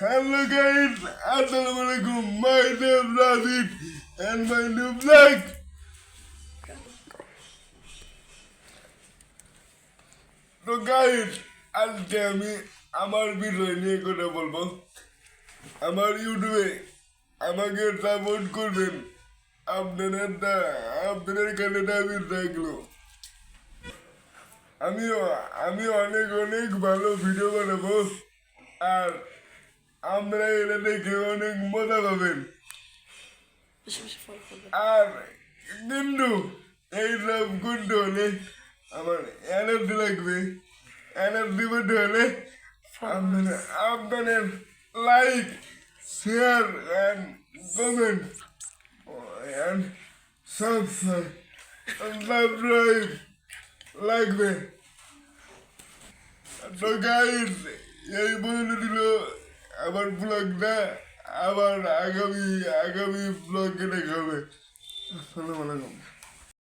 Hello guys, Assalamualaikum. My name is Razid and my new vlog. তো guys আজকে আমি আমার বিষয় নিয়ে কথা বলবো। আমার ইউটিউবে আমাকে সাপোর্ট করবেন, আপনাদের কাছে দাবি থাকলো। আমি অনেক অনেক ভালো ভিডিও বানাবো আর আমরা এটা দেখে অনেক মজা পাবেন। আর কিন্তু এইসব করতে হলে আমার এনার্জি লাগবে। এনার্জি করতে হলে আপনাদের like, share and comment and subscribe লাগবে। তো গাইস এই পর্যন্ত ছিল আমার ব্লগটা। আবার আগামী ব্লগে দেখা হবে। আসসালামু আলাইকুম।